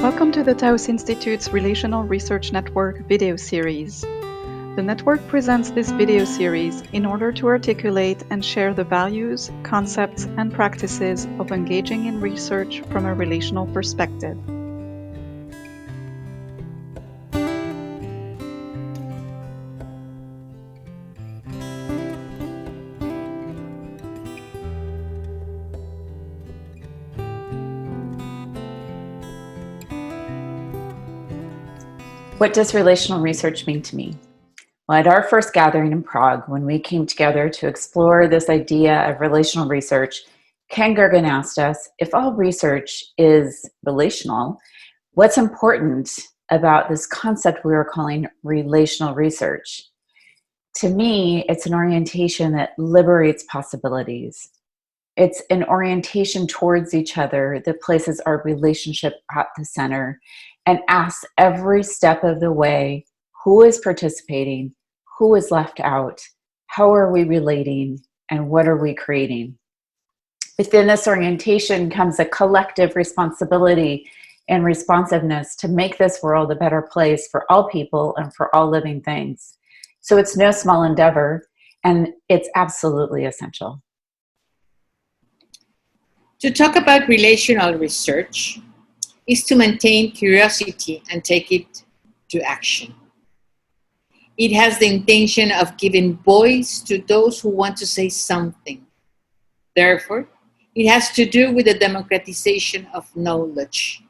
Welcome to the Taos Institute's Relational Research Network video series. The network presents this video series in order to articulate and share the values, concepts, and practices of engaging in research from a relational perspective. What does relational research mean to me? Well, at our first gathering in Prague, when we came together to explore this idea of relational research, Ken Gergen asked us, if all research is relational, what's important about this concept we were calling relational research? To me, it's an orientation that liberates possibilities. It's an orientation towards each other that places our relationship at the center and asks every step of the way, who is participating, who is left out, how are we relating, and what are we creating? Within this orientation comes a collective responsibility and responsiveness to make this world a better place for all people and for all living things. So it's no small endeavor, and it's absolutely essential. To talk about relational research is to maintain curiosity and take it to action. It has the intention of giving voice to those who want to say something. Therefore, it has to do with the democratization of knowledge.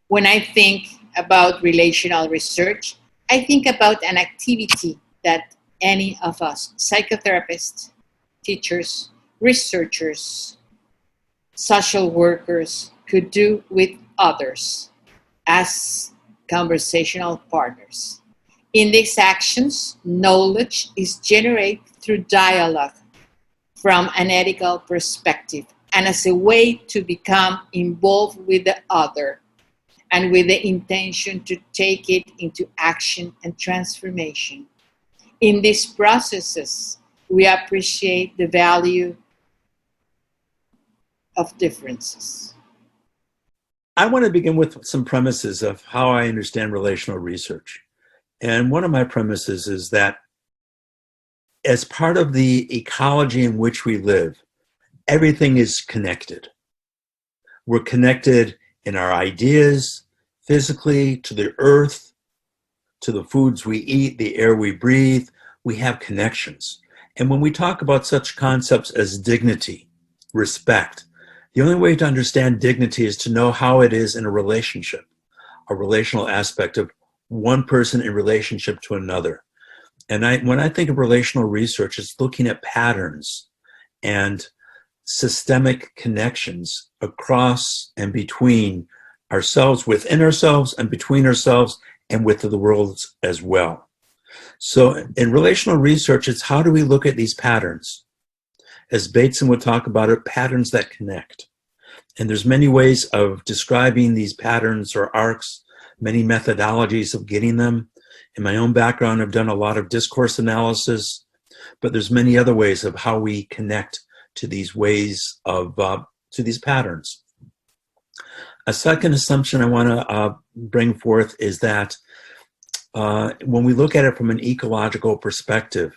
When I think about relational research, I think about an activity that any of us, psychotherapists, teachers, researchers, social workers, could do with others as conversational partners. In these actions, knowledge is generated through dialogue from an ethical perspective and as a way to become involved with the other and with the intention to take it into action and transformation. In these processes, we appreciate the value of differences. I want to begin with some premises of how I understand relational research. And one of my premises is that as part of the ecology in which we live, everything is connected. We're connected in our ideas, physically, to the earth, to the foods we eat, the air we breathe. We have connections. And when we talk about such concepts as dignity, respect, the only way to understand dignity is to know how it is in a relationship, a relational aspect of one person in relationship to another. And when I think of relational research, it's looking at patterns and systemic connections across and between ourselves, within ourselves, and between ourselves and with the world as well. So in relational research, it's how do we look at these patterns? As Bateson would talk about it, patterns that connect. And there's many ways of describing these patterns or arcs, many methodologies of getting them. In my own background, I've done a lot of discourse analysis, but there's many other ways of how we connect to these ways of, to these patterns. A second assumption I want to bring forth is that when we look at it from an ecological perspective,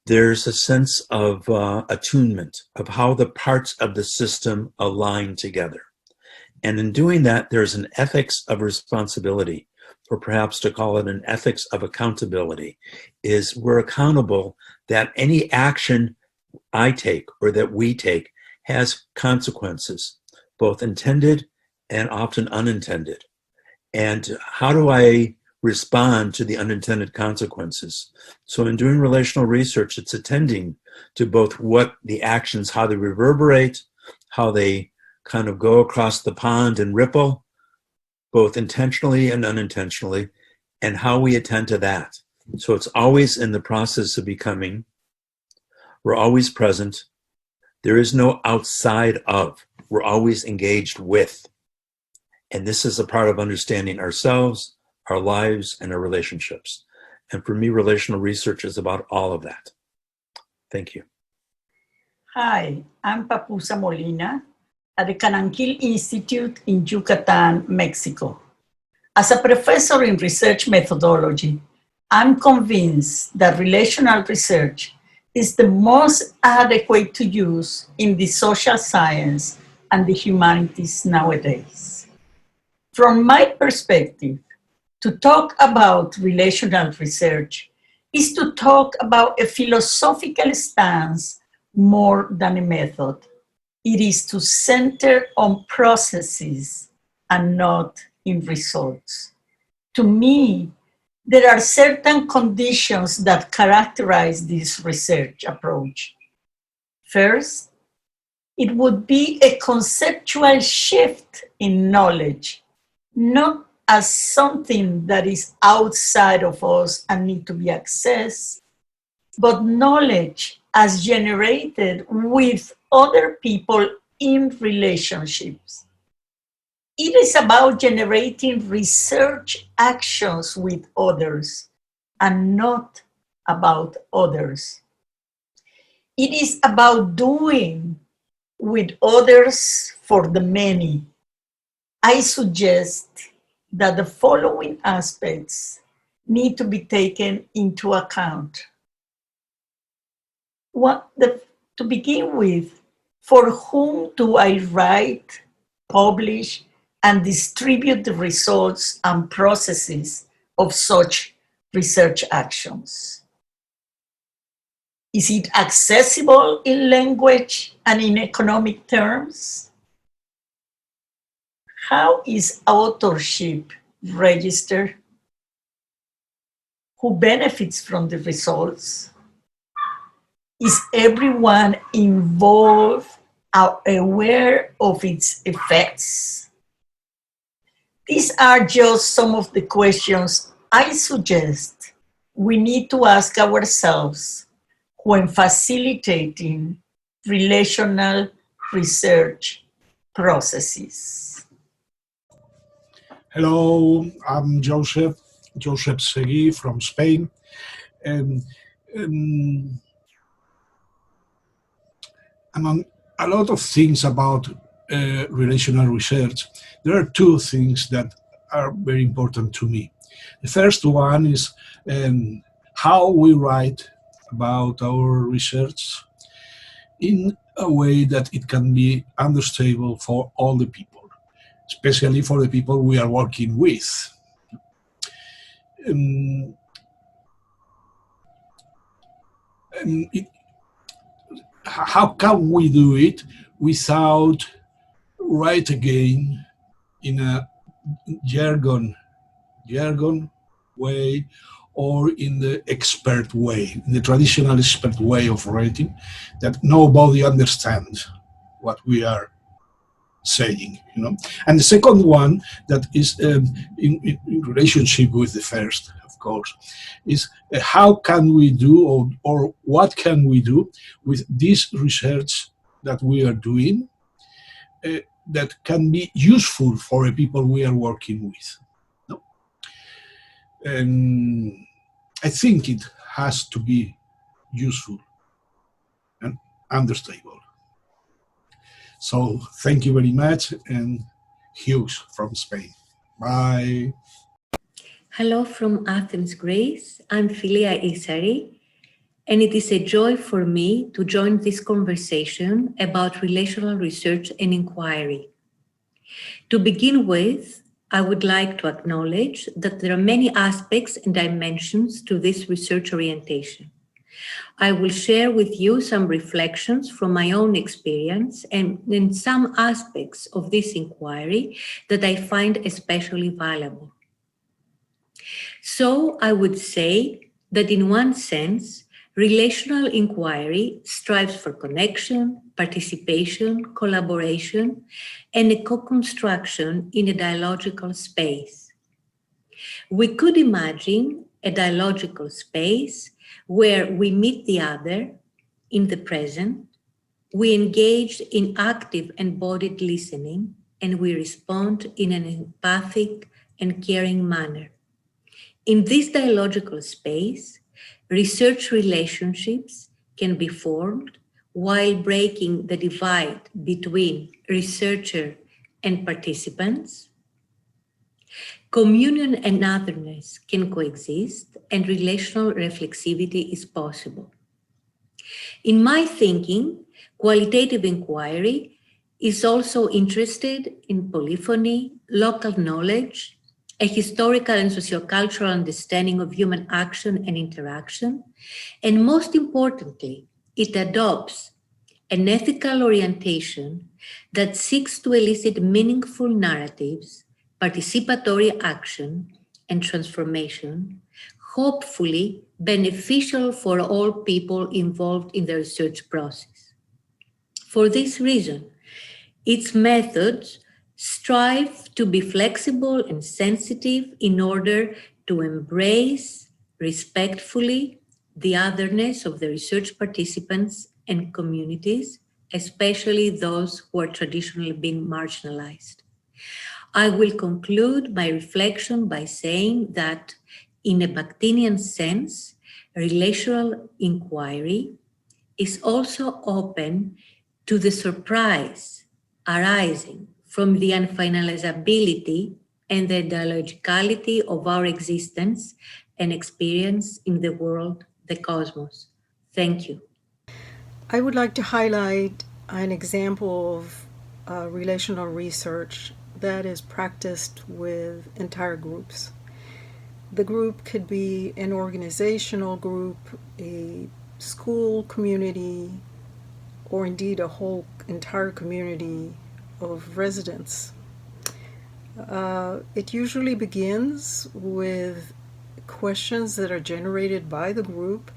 there's a sense of attunement of how the parts of the system align together. And in doing that, there's an ethics of responsibility, or perhaps to call it an ethics of accountability, is we're accountable that any action I take or that we take has consequences, both intended and often unintended. And how do I respond to the unintended consequences? So in doing relational research, it's attending to both what the actions, how they reverberate, how they kind of go across the pond and ripple, both intentionally and unintentionally, and how we attend to that. So it's always in the process of becoming. We're always present. There is no outside of. We're always engaged with. And this is a part of understanding ourselves, our lives, and our relationships. And for me, relational research is about all of that. Thank you. Hi, I'm Papusa Molina at the Cananquil Institute in Yucatan, Mexico. As a professor in research methodology, I'm convinced that relational research is the most adequate to use in the social science and the humanities nowadays. From my perspective, to talk about relational research is to talk about a philosophical stance more than a method. It is to center on processes and not in results. To me, there are certain conditions that characterize this research approach. First, it would be a conceptual shift in knowledge, not as something that is outside of us and need to be accessed, but knowledge as generated with other people in relationships. It is about generating research actions with others and not about others. It is about doing with others for the many. I suggest that the following aspects need to be taken into account. To begin with, for whom do I write, publish, and distribute the results and processes of such research actions? Is it accessible in language and in economic terms? How is authorship registered? Who benefits from the results? Is everyone involved aware of its effects? These are just some of the questions I suggest we need to ask ourselves when facilitating relational research processes. Hello, I'm Josep Segui from Spain. Among a lot of things about relational research, there are two things that are very important to me. The first one is how we write about our research in a way that it can be understandable for all the people, especially for the people we are working with. How can we do it without write again in a jargon way or in the expert way, in the traditional expert way of writing that nobody understands what we are saying, And the second one that is in relationship with the first, of course, is how can we do or what can we do with this research that we are doing that can be useful for the people we are working with. And I think it has to be useful and understandable. So thank you very much, and Hughes from Spain. Bye. Hello from Athens, Greece. I'm Philia Issari, and it is a joy for me to join this conversation about relational research and inquiry. To begin with, I would like to acknowledge that there are many aspects and dimensions to this research orientation. I will share with you some reflections from my own experience and some aspects of this inquiry that I find especially valuable. So I would say that in one sense, relational inquiry strives for connection, participation, collaboration, and a co-construction in a dialogical space. We could imagine a dialogical space where we meet the other in the present, we engage in active embodied listening, and we respond in an empathic and caring manner. In this dialogical space, research relationships can be formed while breaking the divide between researcher and participants. Communion and otherness can coexist, and relational reflexivity is possible. In my thinking, qualitative inquiry is also interested in polyphony, local knowledge, a historical and sociocultural understanding of human action and interaction, and most importantly, it adopts an ethical orientation that seeks to elicit meaningful narratives, participatory action, and transformation, hopefully beneficial for all people involved in the research process. For this reason, its methods strive to be flexible and sensitive in order to embrace respectfully the otherness of the research participants and communities, especially those who are traditionally being marginalized. I will conclude my reflection by saying that in a Bakhtinian sense, relational inquiry is also open to the surprise arising from the unfinalizability and the dialogicality of our existence and experience in the world, the cosmos. Thank you. I would like to highlight an example of relational research that is practiced with entire groups. The group could be an organizational group, a school community, or indeed a whole entire community of residents. It usually begins with questions that are generated by the group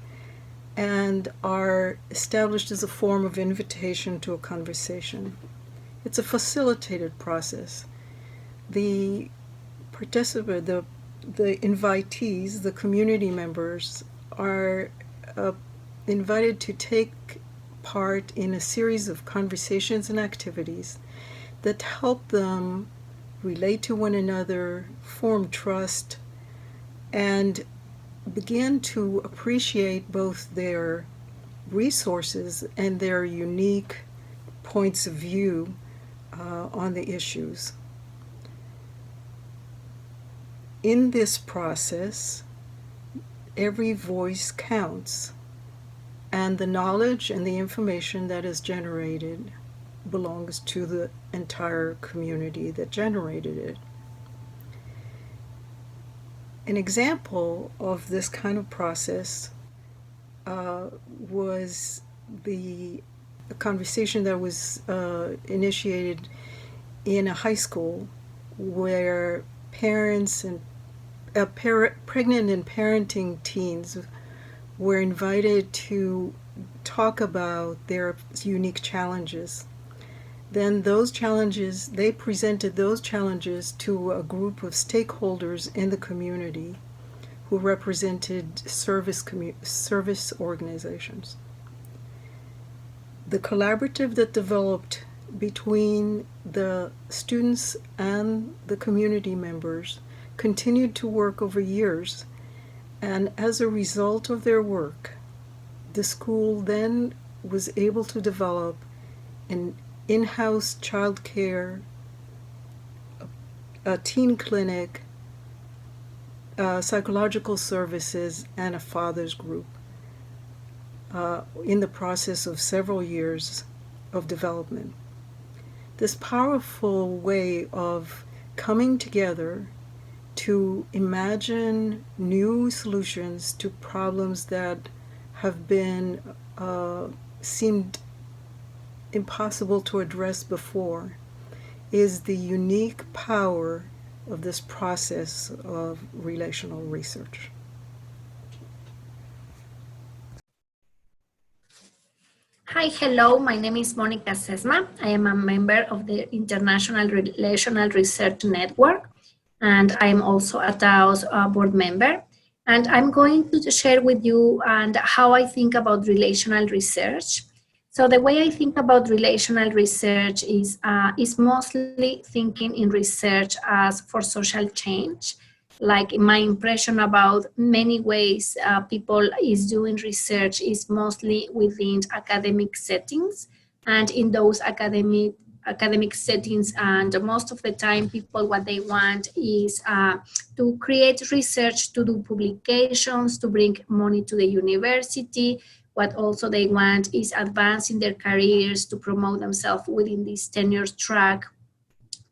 and are established as a form of invitation to a conversation. It's a facilitated process. The participant, the invitees, the community members, are invited to take part in a series of conversations and activities that help them relate to one another, form trust, and begin to appreciate both their resources and their unique points of view on the issues. In this process, every voice counts, and the knowledge and the information that is generated belongs to the entire community that generated it. An example of this kind of process was the conversation that was initiated in a high school where parents and pregnant and parenting teens were invited to talk about their unique challenges. Then those challenges, they presented those challenges to a group of stakeholders in the community who represented service organizations. The collaborative that developed between the students and the community members continued to work over years, and as a result of their work, the school then was able to develop an in-house child care, a teen clinic, psychological services, and a father's group in the process of several years of development. This powerful way of coming together to imagine new solutions to problems that have been seemed impossible to address before is the unique power of this process of relational research. Hi, hello, my name is Monica Sesma. I am a member of the International Relational Research Network, and I am also a TAO's board member. And I'm going to share with you and how I think about relational research. So the way I think about relational research is mostly thinking in research as for social change. Like my impression about many ways people is doing research is mostly within academic settings, and in those academic academic settings, and most of the time people, what they want is to create research, to do publications, to bring money to the university. What also they want is advance in their careers, to promote themselves within this tenure track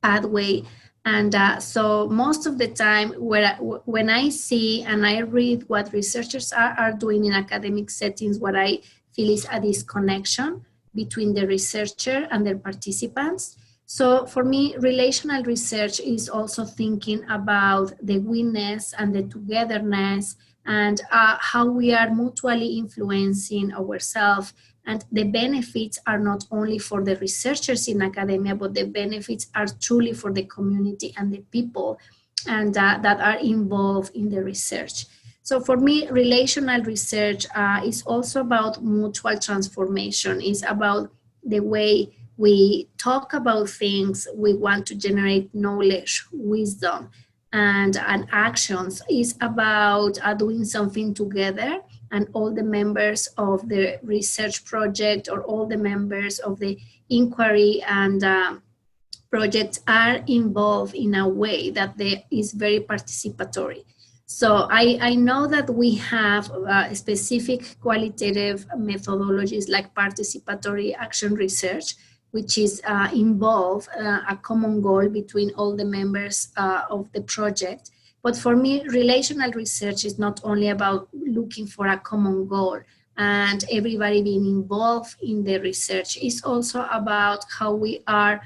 pathway. And so most of the time when I see and I read what researchers are doing in academic settings, what I feel is a disconnection between the researcher and their participants. So for me, relational research is also thinking about the we-ness and the togetherness, and how we are mutually influencing ourselves. And the benefits are not only for the researchers in academia, but the benefits are truly for the community and the people and that are involved in the research. So for me, relational research is also about mutual transformation. It's about the way we talk about things. We want to generate knowledge, wisdom, and actions. Is about doing something together, and all the members of the research project or all the members of the inquiry and projects are involved in a way that is very participatory. So I know that we have specific qualitative methodologies like participatory action research, which is involve a common goal between all the members of the project. But for me, relational research is not only about looking for a common goal and everybody being involved in the research. It's also about how we are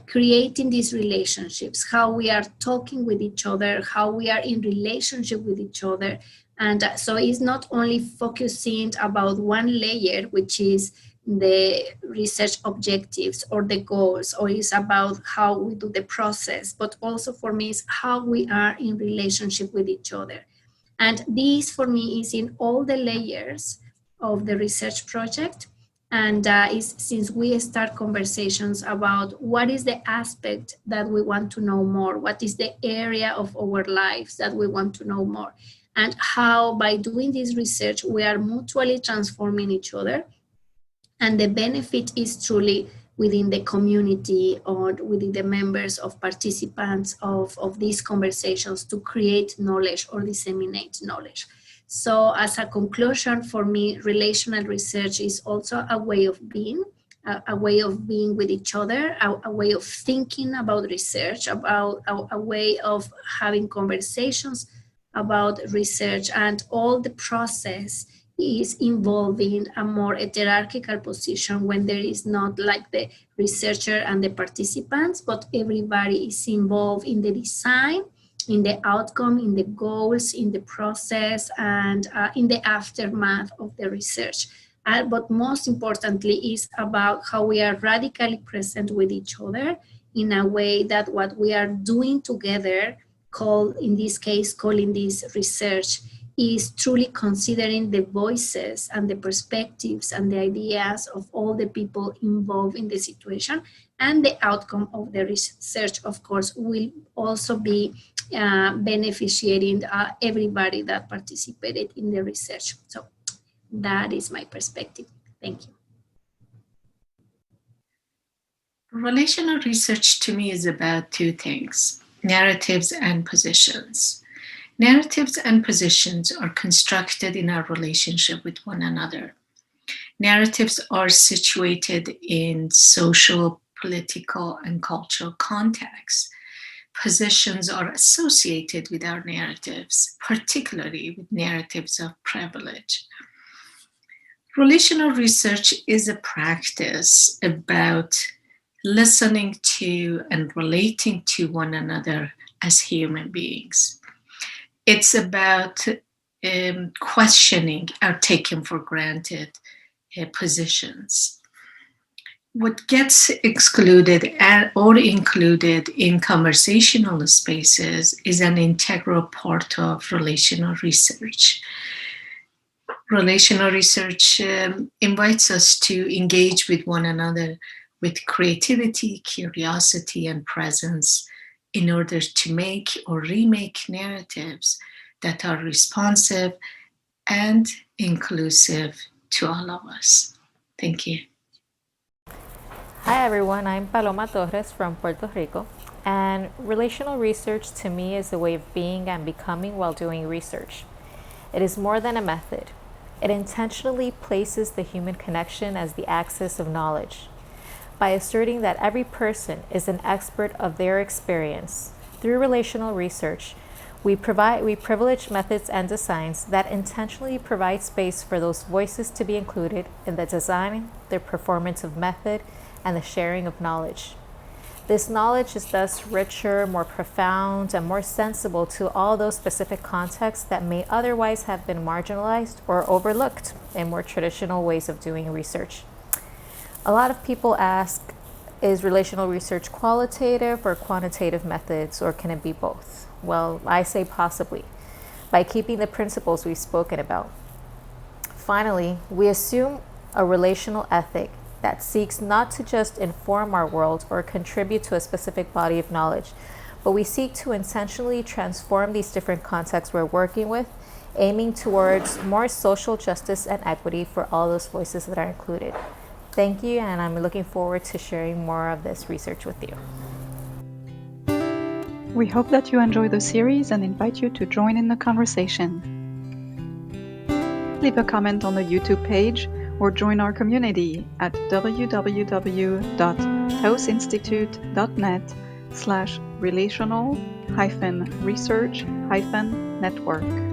creating these relationships, how we are talking with each other, how we are in relationship with each other. And so it's not only focusing about one layer, which is the research objectives or the goals, or it's about how we do the process, but also for me is how we are in relationship with each other. And this for me is in all the layers of the research project. And since we start conversations about what is the aspect that we want to know more, what is the area of our lives that we want to know more, and how by doing this research we are mutually transforming each other. And the benefit is truly within the community or within the members of participants of these conversations to create knowledge or disseminate knowledge. So as a conclusion, for me, relational research is also a way of being with each other, a way of thinking about research, about a way of having conversations about research, and all the process is involving a more hierarchical position when there is not like the researcher and the participants, but everybody is involved in the design, in the outcome, in the goals, in the process, and in the aftermath of the research. But most importantly is about how we are radically present with each other in a way that what we are doing together, in this case, calling this research, is truly considering the voices and the perspectives and the ideas of all the people involved in the situation. And the outcome of the research, of course, will also be beneficiating everybody that participated in the research. So that is my perspective. Thank you. Relational research to me is about two things: narratives and positions. Narratives and positions are constructed in our relationship with one another. Narratives are situated in social, political, and cultural contexts. Positions are associated with our narratives, particularly with narratives of privilege. Relational research is a practice about listening to and relating to one another as human beings. It's about questioning our taken for granted positions. What gets excluded or included in conversational spaces is an integral part of relational research. Relational research invites us to engage with one another with creativity, curiosity, and presence in order to make or remake narratives that are responsive and inclusive to all of us. Thank you. Hi everyone, I'm Paloma Torres from Puerto Rico, and relational research to me is a way of being and becoming while doing research. It is more than a method. It intentionally places the human connection as the axis of knowledge. By asserting that every person is an expert of their experience, through relational research, we privilege methods and designs that intentionally provide space for those voices to be included in the design, the performance of method, and the sharing of knowledge. This knowledge is thus richer, more profound, and more sensible to all those specific contexts that may otherwise have been marginalized or overlooked in more traditional ways of doing research. A lot of people ask, is relational research qualitative or quantitative methods, or can it be both? Well, I say possibly, by keeping the principles we've spoken about. Finally, we assume a relational ethic that seeks not to just inform our world or contribute to a specific body of knowledge, but we seek to intentionally transform these different contexts we're working with, aiming towards more social justice and equity for all those voices that are included. Thank you, and I'm looking forward to sharing more of this research with you. We hope that you enjoy the series and invite you to join in the conversation. Leave a comment on the YouTube page or join our community at www.houseinstitute.net/relational-research-network.